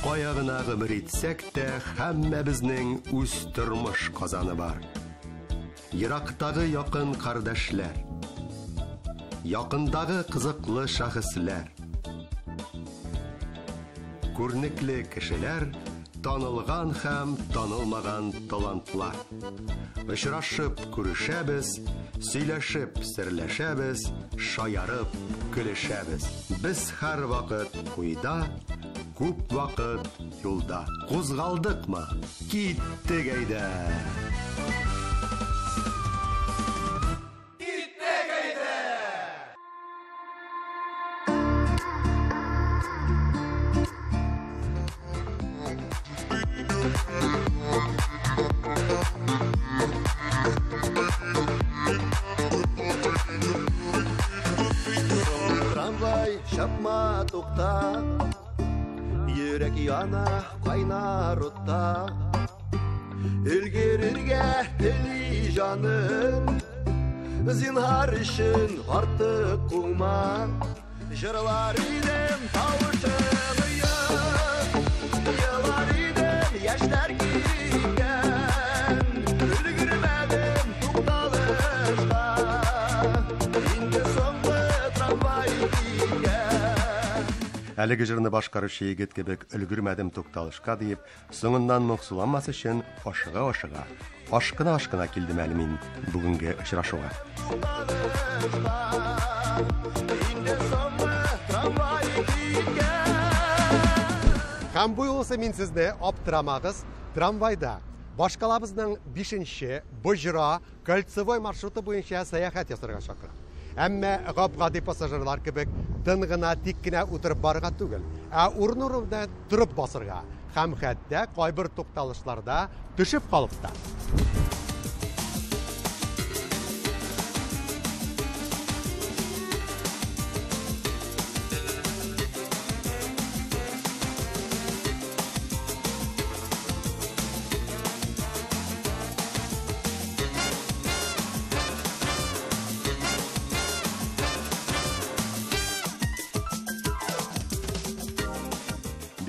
Кая гына гомер итсәк тә, һәммәбезнең үз тормыш казаны бар. Ерактагы якын кардәшләр, якындагы кызыклы шәхесләр, күрнекле кешеләр, танылган һәм танылмаган талантлар. Очрашып күрешәбез, сөйләшеп серләшәбез, шаярып көлешәбез. Без һәр вакыт куйда, күп вакыт юлда. Кузгалдыкмы? Киттек әйдә. Çapma tukta, yürek yana kaynar otta. Ülgürürge deli canın, zinhar için artık kuma. Jırlar idem tavuşun yıllar idem yaşlar giyen. Ülgürmedim tuktalışta, indi sonlu tramvay Әлеге җырны башкаручы егет кебек өлгермәдем тукталышка дип, соңыннан моңсуламас өчен ашкына килдем әле мин бүгенге очрашуга. Һәм бу юлы мин сезне аптырамагыз, трамвайда башкалабызның 5нче Боҗра кольцевой маршруты буенча сәяхәт ясарга чакыра. Әмма гап-гади пассажирлар кебек тын гына тик кенә утырып барырга түгел, урын-урында турып басырга һәм хәтта кайбер тукталышларда төшеп калып та.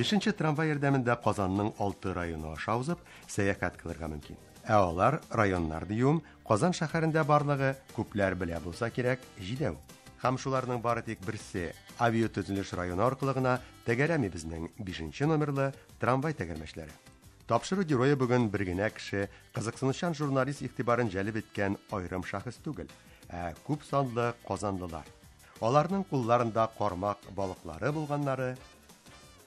Бишенче трамвай ярдәмендә Казанның 6 районы аша узып, сәяхәт кылырга мөмкин. Алар районнар диюм Казан шәһәрендә барлыгы күпләр белә булса кирәк 7. Һәм шуларның бары тик берсе авиатөзелеш районы аркылы гына тәгәрәми безнең 5нче номерлы трамвай тәгәрмәчләре. Тапшыру герое бүген бер генә кеше, кызыксынучан журналист игътибарын җәлеп иткән аерым шәхес түгел, күп санлы казанлылар. Аларның кулларында кармак балыклары булганнары,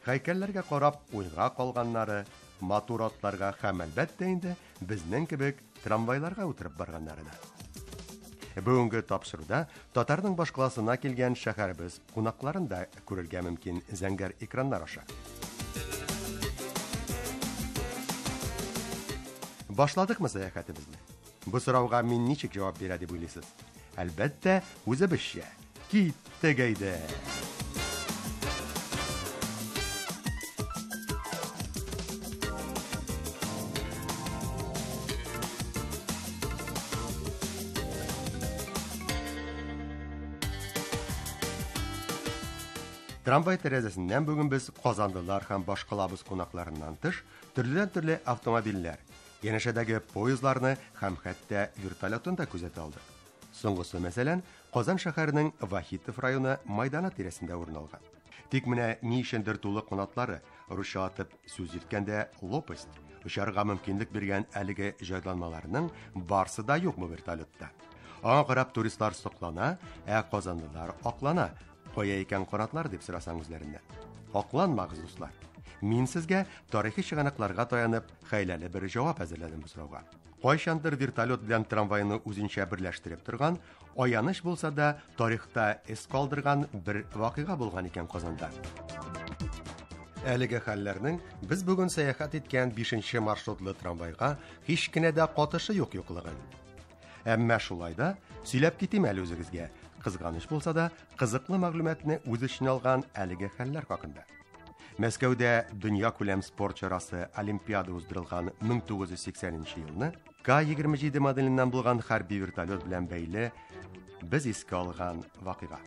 Хайкәлләргә карап уйга калганнары, матур атларга һәм әлбәттә инде безнең кебек трамвайларга утырып барганнары да. Бүгенге тапшыруда татарның башкаласына килгән шәһәрбез кунакларын да күрергә мөмкин зәңгәр экраннар аша. Башладыкмы сәяхәтебезне? Бу сорауга мин ничек җавап бирә дип уйлыйсыз? Әлбәттә, үзебезчә. Киттек әйдә. Трамвай тәрәзәсеннән бүген без казанлылар һәм башкалабыз кунакларыннан тыш төрле автомобильләр, янәшәдәге поездларны һәм хәтта вертолетын да күзәтә алдык. Соңгысы мәсәлән, Казан шәһәренең Вахитов районы майданы тирәсендә урын алган. Тик менә ни өчендер тулы канатлары, русча атып сүз иткәндә лопасть, очарга мөмкинлек биргән әлеге җайланмаларның барсы да юкмы вертолетта. Аңа карап туристлар соклана, казанлылар аклана. Кая икән канатлар дип сорасаң үзләреннән. Акланмагыз, дуслар. Мин сезгә тарихи чыганакларга таянып, хәйләле бер җавап әзерләдем бу сорауга. Кайчандыр вертолет белән трамвайны үзенчә берләштереп торган, аяныч булса да тарихта эз калдырган бер вакыйга булган икән Казанда. Әлеге хәлләрнең без бүген сәяхәт иткән 5нче маршрутлы трамвайга һич кенә дә катышы юклыгын. Әмма шулай да сөйләп китим әле үзегезгә. Кызганыч булса да, кызыклы мәгълүматны үз эченә алган әлеге хәлләр хакында. Мәскәүдә дөнья күләм спорт чарасы Олимпиада уздырылган 1980 елны К-27 моделеннән булган хәрби вертолет белән бәйле без искә алган вакыйга.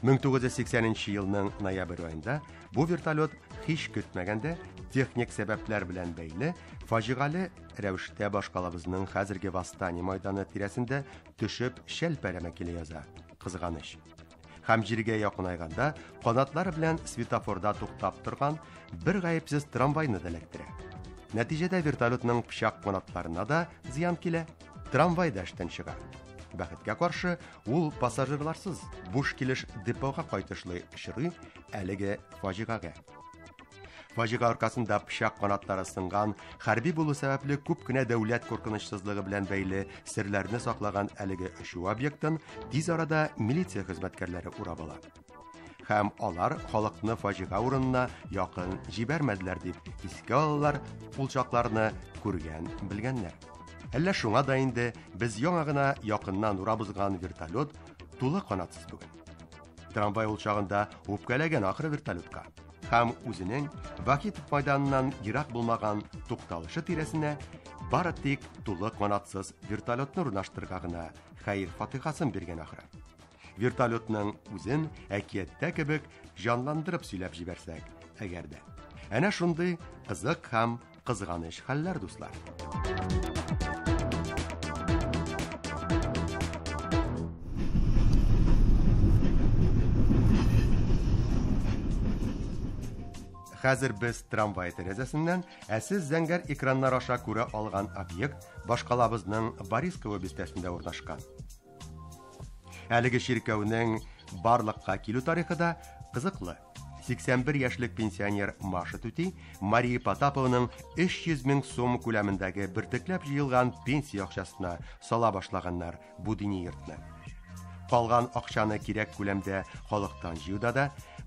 1980 елның ноябрь аенда бу вертолет hiç көтмәгәндә техник сәбәпләр белән бәйле фаҗигале рәвештә башкалабызның хәзерге Восстание мәйданы тирәсендә төшеп шәлпәрәмә килә яза. Кызганыч. Һәм җиргә якынайганда канатлары белән светофорда туктап торган бер гаепсез трамвайны да эләктерә. Нәтиҗәдә вертолетның пычак канатларына да зыян килә, трамвай да эштән чыга. Бәхеткә каршы, ул пассажирларсыз буш килеш депога кайтышлый чыгый әлеге фаҗигага. Фаҗига аркасында пычак канатлары сынган, хәрби булу сәбәпле күп кенә дәүләт куркынычсызлыгы белән бәйле серләрне саклаган әлеге ошу объекттан тиз арада милиция хезмәткәрләре урап ала. Һәм алар халыкны фаҗига урынына якын җибәрмәделәр дип искә алалар, кулчакларны күргән, белгәннәр. Әллә шуңа да инде без яңа гына якыннан урабызган вертолет тулы канатсыз бүген. Трамвай ул чагында үпкәләгән ахры вертолетка. Һәм үзенең Вахитов мәйданыннан ерак булмаган тукталышы тирәсенә бары тик тулы канатсыз вертолетны урнаштырырга гына хәер-фатихасын биргән ахры. Вертолетның үзен әкияттә кебек җанландырып сөйләп җибәрсәк, әгәр дә. Әнә шундый кызык һәм кызганыч хәлләр, дуслар. Хәзер без трамвай тәрәзәсеннән әсез зәңгәр экраннар аша күрә алган объект башкалабызның Борисково бистәсендә урнашкан. Әлеге ширкәүнең барлыкка килү тарихы да кызыклы. 81 яшьлек пенсионер Маша Түти Мария Потапованың 300 мең сум күләмендәге бертекләп җыелган пенсия акчасына сала башлаганнар бу дини йортны. Калган акчаны кирәк күләмдә халыктан җыюда да,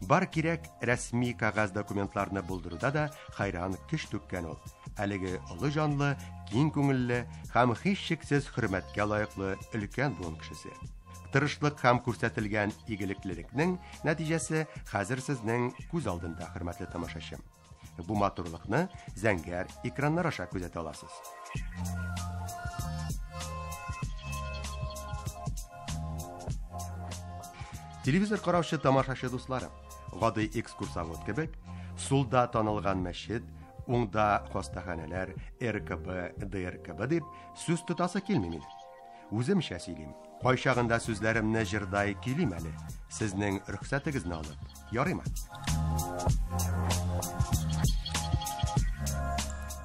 бар кирәк рәсми кагаз документларны булдыруда да хайран көч түккән ул. Әлеге олы җанлы, киң күңелле һәм һичшиксез хөрмәткә лаеклы өлкән буын кешесе. Тырышлык һәм күрсәтелгән игелеклелекнең нәтиҗәсе хәзер сезнең күз алдында, хөрмәтле тамашачым. Бу матурлыкны зәңгәр экраннар аша күзәтә аласыз. Телевизор караучы тамашачы дусларым, гади экскурсовод кебек, сулда танылган мәчет, уңда хастаханәләр, РКБ, ДРКБ дип сүз тотасы килми мине. Үземчә сөйлим. Кайчагында сүзләремне җырдай килим әле. Сезнең рөхсәтегезне алып, ярыймы?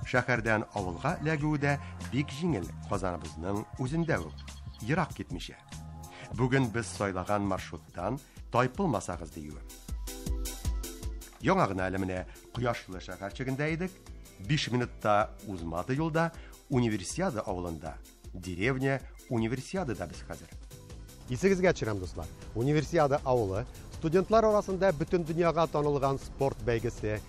Шәһәрдән авылга ләгүдә бик җиңел, Казаныбызның үзендә үк, ерак китмичә. Бүген без сайлаган маршруттан тайпылмасагыз диюем. Яңа гына әле менә Кояшлы шәһәрчегендә идек. 5 минутта узмады юлда Универсиада авылында. Деревня Универсиадада без хәзер. Исегезгә төшерәм, дуслар. Универсиада авылы студентлар арасында бөтен дөньяга танылган спорт бәйгесе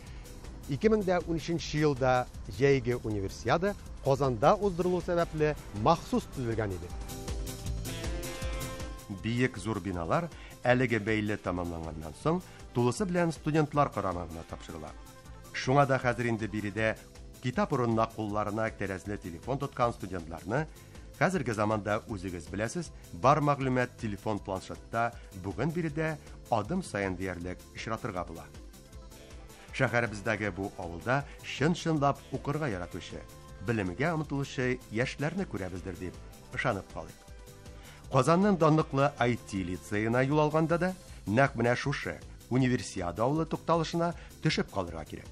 2013 елда җәйге Универсиада Казанда уздырылу сәбәпле махсус төзелгән иде. Биек зур биналар әлеге бәйле тамамланганнан соң тулысы белән студентлар карамагына тапшырыла. Шуңа да хәзер инде биредә китап урынына кулларына тәрәзле телефон тоткан студентларны хәзерге заманда үзегез беләсез, бар мәгълүмат телефон планшетта бүген биредә адым саен диярлек очратырга була. Шәһәребездәге бу авылда чын-чынлап укырга яратучы, белемгә омтылучы яшьләрне күрәбездер дип ышанып калыйк. Казанның данлыклы IT лицейына юл алганда да нәкъ менә шушы Универсиада авылы тукталышына төшеп калырга кирәк.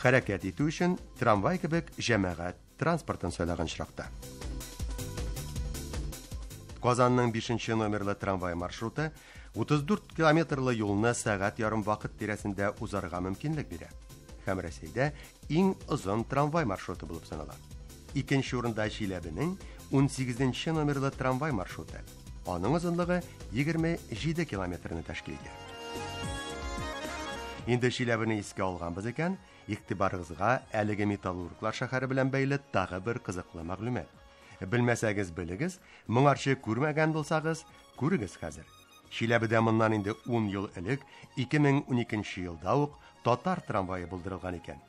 Хәрәкәт итү өчен трамвай кебек җәмәгать транспортын сайлаган чиракта. Казанның 5-нче номерлы трамвай маршруты 34 километрлы юлны сәгать ярым вакыт тирәсендә узарга мөмкинлек бирә. Һәм Россиядә иң озын трамвай маршруты булып санала. Икенче урында Чиләбенең 18-нче номерлы трамвай маршруты. Аның озынлыгы 27 километрны тәшкил итә. Инде Чиләбене искә алганбыз икән, игътибарыгызга әлеге металлурглар шәһәре белән бәйле тагы бер кызыклы мәгълүмат. Белмәсәгез белегез, моңарчы күрмәгән булсагыз, күрегез хәзер. Чиләбедә моннан инде 10 ел элек, 2012 елда ук татар трамвае булдырылган икән.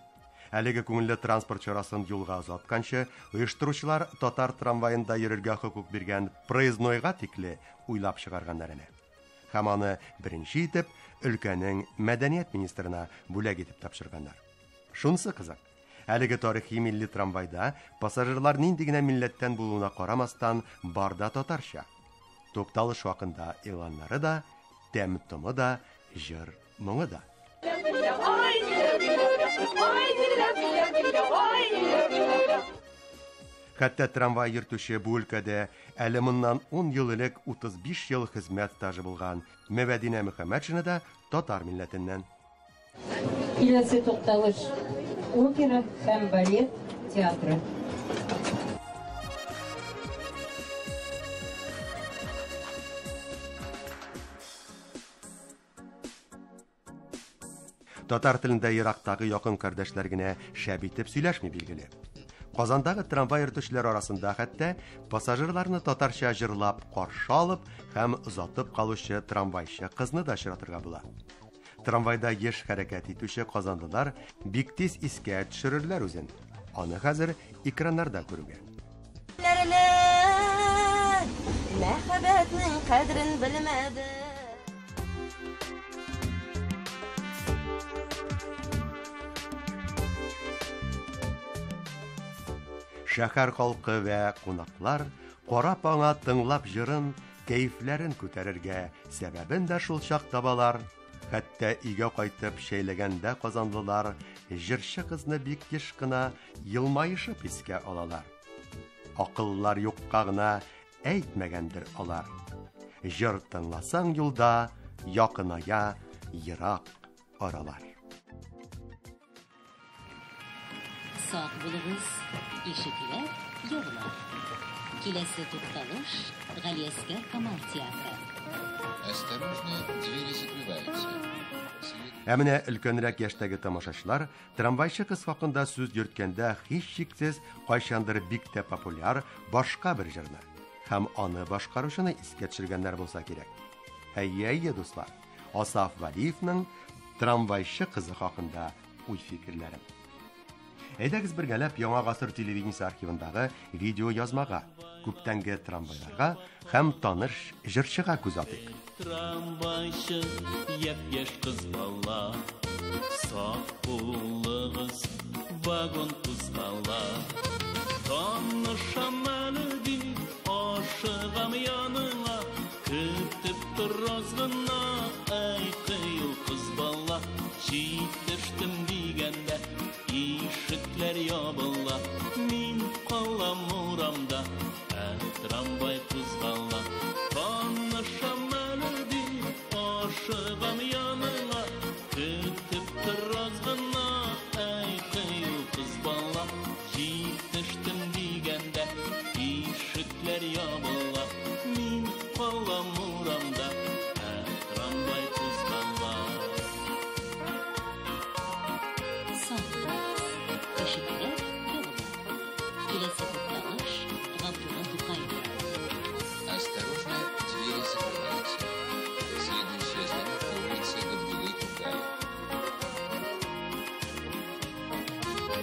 Әлеге күңелле транспорт чарасын юлга озатканчы, оештыручылар татар трамваенда йөрергә хокук биргән проезднойга тикле уйлап чыгарганнар әнә. Һәм аны беренче итеп өлкәнең мәдәният министрына бүләк итеп тапшырганнар. Шунысы кызык. Әлеге тарихи милли трамвайда пассажирлар нинди генә милләттән булуына карамастан барда татарча. Тукталыш вакында иланнары да, тәм-томы да, җыр, моңы да. Хәтта трамвай йөртүче бу өлкәдә әле моннан 10 ел элек 35 ел хезмәт стажы булган Мәвәдинә Мөхәммәтшина да татар милләтеннән. Киләсе тукталыш опера һәм балет театры. Татар телендә ерактагы якын кардәшләр генә шәп итеп сөйләшми билгеле. Казандагы трамвай йөртүчеләр арасында хәтта пассажирларны татарча җырлап каршы алып һәм озатып калучы трамвайчы кызны да очратырга була. Трамвайда еш хәрәкәт итүче казанлылар бик тиз искә төшерерләр үзен. Аны хәзер экраннарда күрүгә. Мәхәббәтнең кадерен белмәде. Шәһәр халкы вә кунаклар карап аңа тыңлап җырын, кәефләрен күтәрергә сәбәбен дә шул чак табалар. Хәтта өйгә кайтып шәйләгәндә казанлылар җырчы кызны бик еш кына елмаешып искә алалар. Акыллар юкка гына әйтмәгәндер алар. Җыр тыңласаң юлда, якыная ерак аралар. Sağ bulunuz, ишекләр, юллар. Киләсе тукталыш, Галиәскәр Камал театры. Осторожно, двери закрываются. Ә менә өлкәнрәк яшьтәге тамашачылар трамвайчы кыз хакында сүз йөрткәндә һичшиксез кайчандыр бик тә популяр башка бер җырны һәм аны башкаручыны искә төшергәннәр булса кирәк. Әйе, дуслар, Асаф Валиевның трамвайчы кызы хакында уй-фикерләре. Әйдәгез бергәләп яңа гасыр телевидение архивындагы видео язмага, күптәнге трамвайларга һәм таныш җырчыга күз атыйк. Трамвайчы, япь-яшь кыз бала, сак булыгыз, вагон кузгала. Танышам әле бит, ашыгам яныңа, көтеп тораз гына, әй кыю кыз бала. Җитештем дигәндә, ишекләр ябыла, мин калам урамда, трамвай кузгала. Танышам әле бит, ашыгам яныңа, көтеп тораз гына, әй кыю кыз бала. Җитештем дигәндә, ишекләр ябыла, мин калам урамда, трамвай кузгала. Осторожно, двери закрываются. Следующая остановка улица Габдулы-Тукай.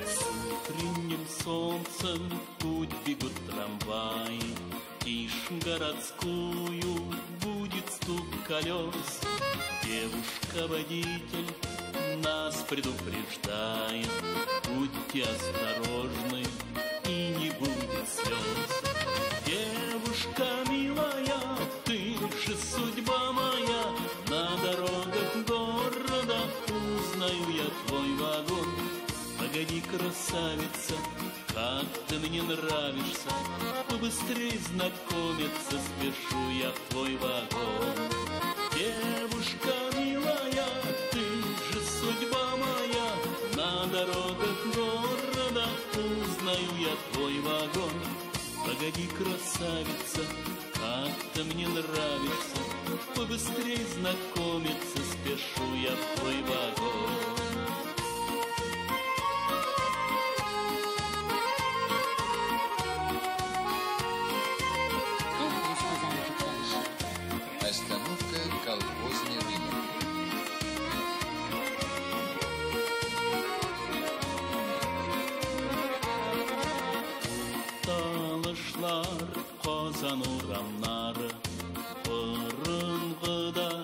С утренним солнцем путь бегут трамваи, тишь городскую будет стук колес. Девушка-водитель нас предупреждает, будьте осторожны и не будет слез. Девушка милая, ты же судьба моя, на дорогах города узнаю я твой вагон. Погоди, красавица, как ты мне нравишься, побыстрей знакомиться, спешу я в твой вагон. Девушка милая, ты же судьба моя, на дорогах города узнаю я твой вагон. Погоди, красавица, как ты мне нравишься, побыстрей знакомиться, спешу я в твой вагон. Остановка колхозный рынок. Талышлар, Казан урамнары, борынгыда,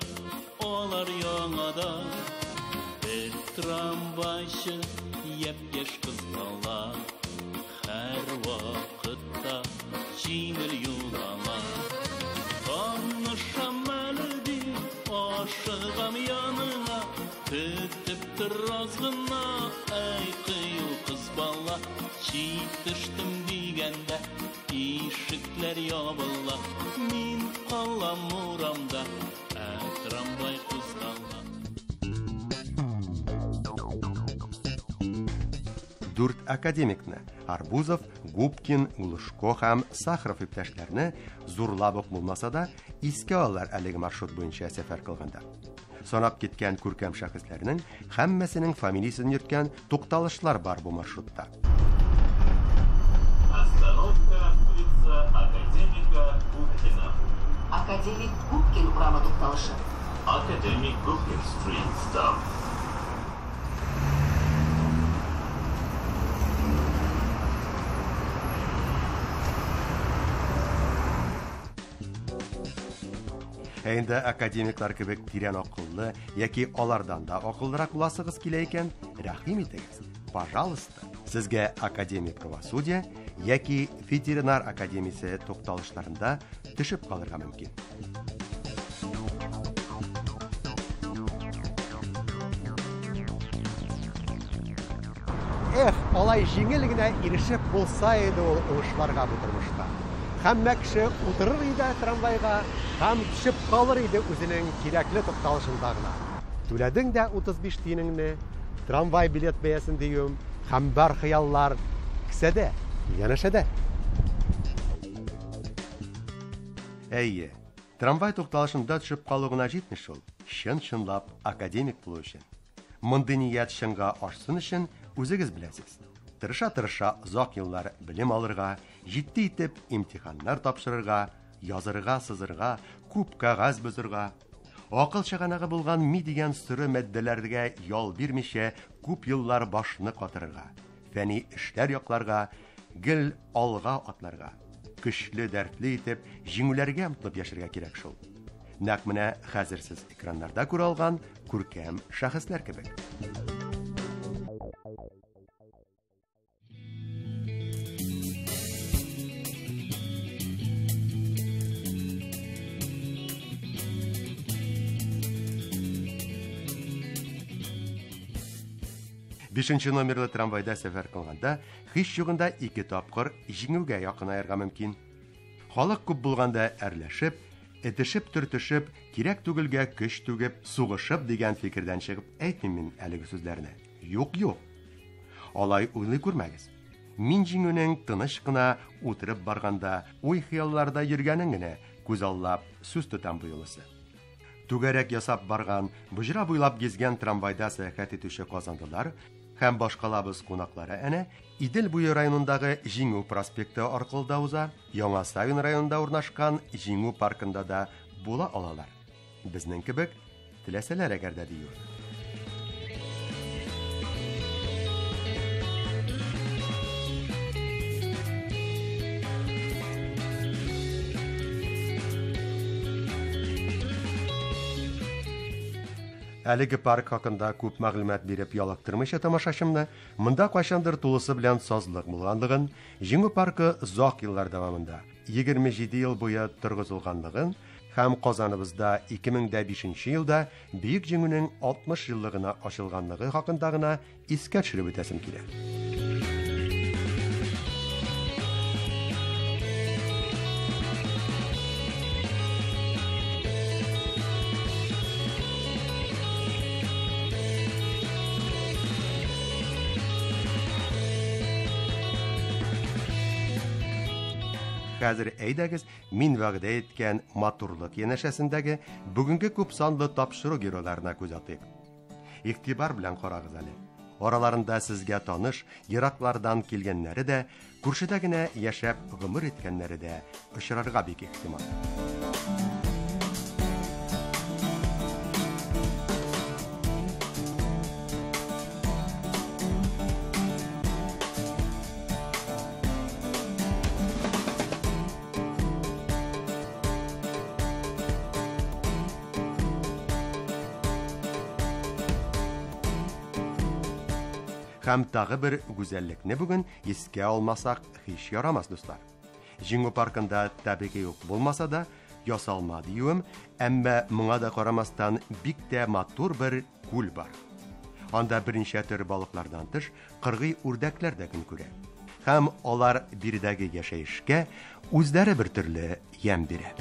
олар яңада. Бер трамвайчы Yep-yaş kız bala her vakıtta Cimil yulama Tanışam eldi aşığım yanına Tütüp tırazgına Ey kıyıl kız bala Çiğtiştim digende İşikler yabılla Min kallam uramda Tramvay kızgalla Дүрт академикны Арбузов, Губкин, Глушко һәм Сахаров иптәшләрне зурлап ук булмаса да искә алалар әлеге маршрут буенча сәфәр кылганда. Санап киткән күркәм шәхесләрнең һәммәсенең фамилиясын йөрткән тукталышлар бар бу маршрутта. Остановка улица Академика Губкина. Академик Губкин урамы тукталышы. Academic Gubkin Street stop. Әйнді академиклар кебек тирән акыллы, яки алардан да акыллырак буласыгыз килә икән, рәхим итегез. Пожалуйста, сезгә академик правосудия яки ветеринар академиясе тукталышларында төшеп калырга мөмкин. Алай җиңел генә ирешеп булса иде ул уңышларга бу тормышта. Һәммә кеше утырыр иде трамвайга, һәм төшеп калыр иде үзенең кирәкле тукталышында гына. Түләдең дә 35 тиенеңне, трамвай билет бәясен диюм, һәм бар хыяллар кисәдә, янәшәдә. Әйе, трамвай тукталышында төшеп калу гына җитмеш ул. Чын-чынлап академик булу өчен. Мондый ният чынга ашсын өчен үзегез беләсез. Тырыша-тырыша озак еллар белем алырга, җитди итеп имтиханнар тапшырырга, язырга, сызырга, күп кагаз бозырга, акыл чыганагы булган ми дигән сөрө матдәләргә ял бирмичә күп еллар башны катырырга, фәни эшләр якларга, гел алга атларга, көчле дәртле итеп җиңүләргә омтылып яшәргә кирәк шул. Нәкъ менә хәзер сез экраннарда күрә алган күркәм шәхесләр кебек. Бишенче номерлы трамвайда сәфәр кылганда, һич югында 2 тапкыр җиңүгә якынаярга мөмкин. Халык күп булганда әрләшеп, этешеп-төртешеп, кирәк түгелгә көч түгеп, сугышып дигән фикердән чыгып әйтмим мин әлеге сүзләрне. Юк. Алай уйлый күрмәгез. Мин җиңүнең тыныч кына утырып барганда, уй-хыялларда йөргәнен генә күз аллап сүз тотам бу юлысы. Түгәрәк ясап барган, буҗра буйлап гезгән трамвайда сәяхәт итүче казандылар һәм башкалабыз кунаклары әнә Идел буе районындагы Җиңү проспекты аркылы да уза, Яңа Савин районында урнашкан Җиңү паркында да була алалар. Безнең кебек теләсәләр әгәр дә дию. Әлеге парк хакында күп мәгълүмат биреп ялыктырмыйча тамашачымны, монда кайчандыр тулысы белән сазлык булганлыгын, Җиңү паркы озак еллар дәвамында 27 ел буе торгызылганлыгын һәм Казаныбызда 2005 елда Бөек Җиңүнең 60 еллыгына ачылганлыгы хакында гына искә төшереп үтәсем килә. Хәзер әйдәгез, мин вәгъдә иткән матурлык янәшәсендәге бүгенге күп санлы тапшыру геройларына күз атыйк. Игътибар белән карагыз әле. Араларында сезгә таныш, ераклардан килгәннәре дә, күршедә генә яшәп гомер иткәннәре дә очрарга бик ихтимал. Һәм тагы бер гүзәллекне бүген искә алмасак һич ярамас, дуслар. Җиңү паркында табигый ук булмаса да, ясалма диюем, әмма моңа да карамастан бик тә матур бер күл бар. Анда берничә төр балыклардан тыш кыргый үрдәкләр дә көн күрә. Һәм алар биредәге яшәешкә үзләре бер төрле ям бирә.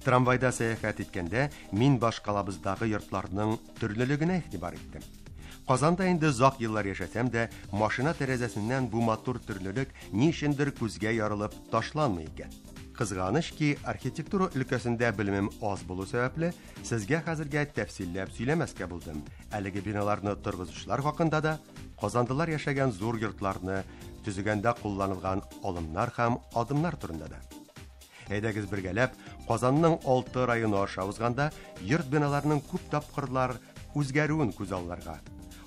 Трамвайда сәяхәт иткәндә мин башкалабыздагы йортларның төрлелегенә игътибар иттем. Казанда инде зак еллар яшәсәм дә, машина тәрәзәсеннән бу матур төрлелек нишендер күзгә ярылып ташланмый икән. Кызганыч ки, архитектура өлкәсендә белемем аз булу сәбәпле, сезгә хәзергә тәфсилләп сөйләмәскә булдым. Әлеге биналарны торгызучылар хакында да, казандылар яшәгән зур йортларны төзегәндә кулланылган алымнар һәм адымнар турында да. Әйдәгез бергәләп, Казанның 6 районы аша узганда, йорт биналарының күп тапкырлар үзгәрүен күз алларга,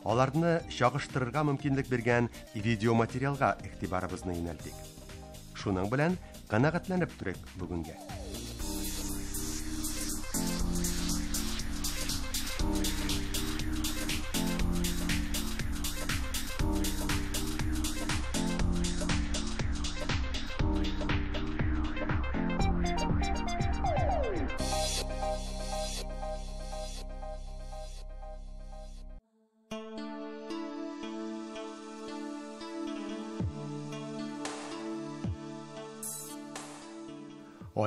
аларны чагыштырырга мөмкинлек биргән видеоматериалга игътибарыбызны юнәлтик. Шуның белән канәгатьләнеп торыйк бүгенгә.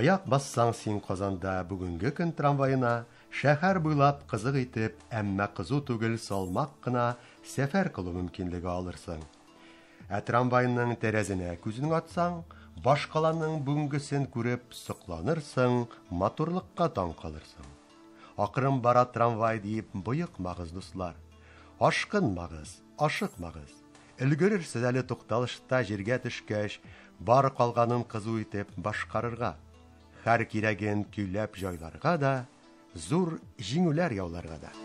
Аяк бассаң син Казанда бүгенге көн трамвайына, шәһәр буйлап кызык итеп, әмма кызу түгел салмак кына сәфәр кылу мөмкинлеге алырсың. Трамвайның тәрәзенә күзен атсаң, башкаланың бүгенгесен күреп сокланырсың, матурлыкка таң калырсың. Акрын бара трамвай дип боекмагыз, дуслар. Ашкынмагыз, ашыкмагыз. Өлгерерсез әле тукталышта җиргә төшкәч, бар калганын кызу итеп башкарырга. Һәр кирәген көйләп җайларга да, зур җиңүләр яуларга да.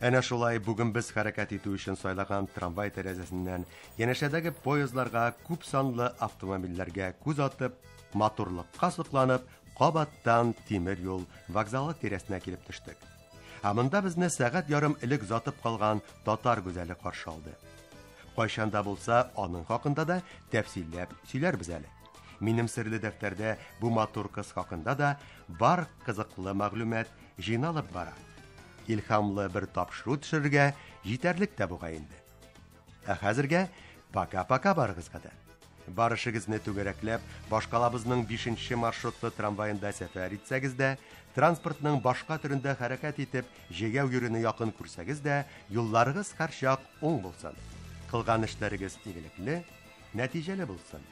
Әнә шулай бүген без хәрәкәт итү өчен сайлаган трамвай тәрәзәсеннән янәшәдәге поездларга, күп санлы автомобильләргә күз атып, матурлыкка сокланып, кабаттан тимер юл вокзалы тирәсенә килеп төштек. Монда безне сәгать ярым элек затып калган татар гүзәле каршы алды. Кайчанда булса, аның хакында да тәфсилләп сөйләрбез әле. Минем серле дәфтәрдә бу матур кыз хакында да бар кызыклы мәгълүмат җыйналып бара. Илһамлы бер тапшыру төшерергә җитәрлек тә бугай инде. Хәзергә пока-пока барыгызга да. Барышыгызны түгәрәкләп, башкалабызның 5нче маршрутлы трамваенда сәфәр итсәгез дә, транспортның башка төрендә хәрәкәт итеп, җәяү йөрүне якын күрсәгез дә, юлларыгыз һәрчак уң булсын. Кылган эшләрегез игелекле, нәтиҗәле булсын.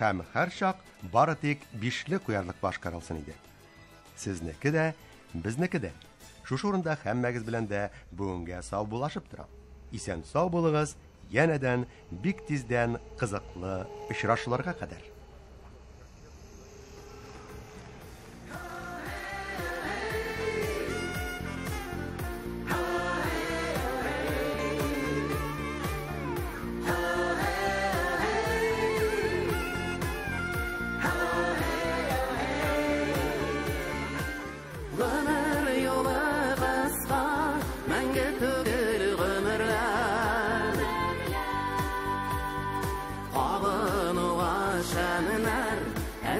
Һәм һәрчак бары тик 5ле куярлык башкарылсын иде. Сезнеке дә, безнеке дә. Шушы урында һәммәгез белән дә бүгенгә сау булашып торам. Исән сау булыгыз, янәдән бик тиздән кызыклы очрашуларга кадәр.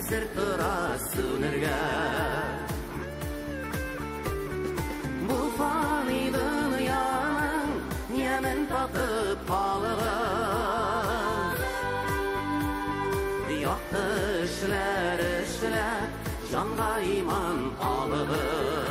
әзір тұрасы өнерге. Бұл фани дүнияның немен татып қалығыз. Яқты ішілер, жанға иман алығыз.